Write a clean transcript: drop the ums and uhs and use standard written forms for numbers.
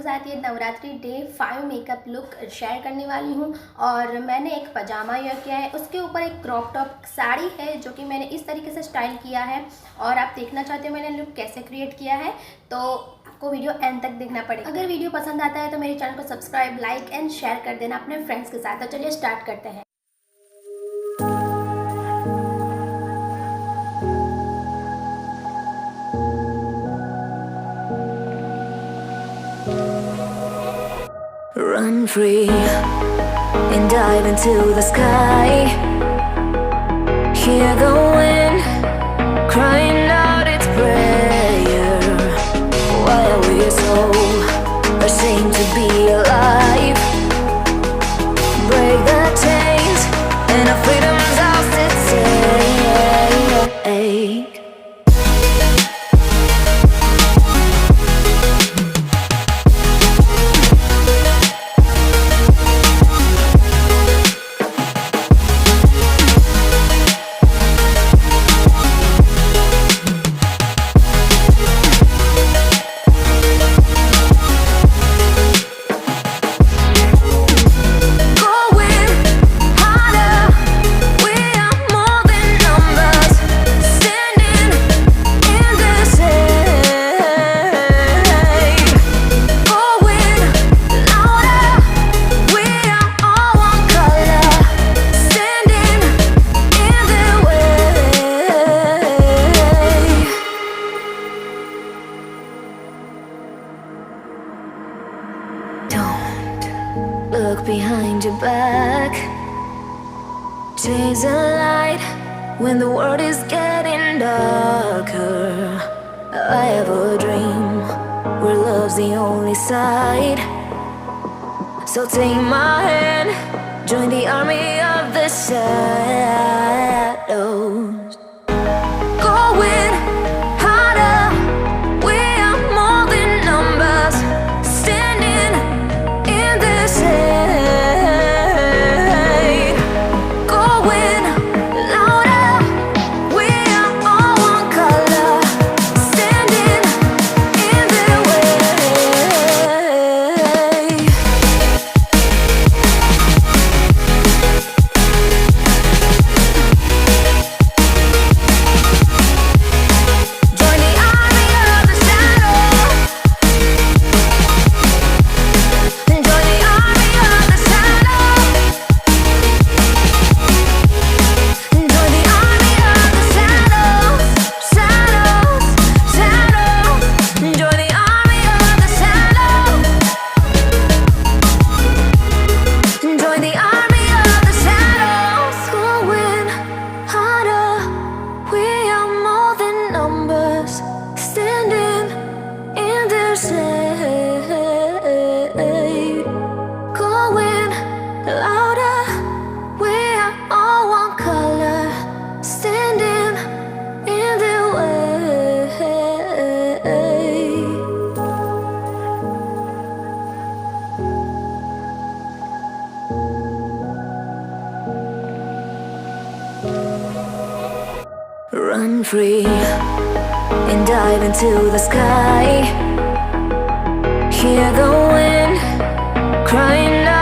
साथ ये Navratri day 5 makeup look share करने वाली हूँ। और मैंने एक पजामा वेयर किया है, उसके ऊपर एक क्रॉप टॉप साड़ी है जो कि मैंने इस तरीके से स्टाइल किया है। और आप देखना चाहते हो मैंने लुक कैसे क्रिएट किया है तो आपको वीडियो एंड तक देखना पड़ेगा। अगर वीडियो पसंद आता है तो मेरे चैनल को सब्सक्राइब, लाइक एंड शेयर कर देना अपने फ्रेंड्स के साथ। तो चलिए स्टार्ट करते हैं। Run free and dive into the sky. Hear the wind crying out its prayer. Why are we so ashamed to be alive? Break the chains and our freedom's ours to take. Look behind your back. Chase a light when the world is getting darker. I have a dream where love's the only side. So take my hand, join the army of the shadows. Going harder, we are more than numbers. Standing in the shade, going louder, we are all one color. Standing in the way. Join the army of the shadow. Join the army of the shadow. Join the army of the shadows, shadows, shadows. Join the army of the shadows. Join the army of the shadows. Going harder, we are more than numbers. Standing in the shade. Going louder, we are all one color. Standing in the way. Run free and dive into the sky. Hear the wind crying out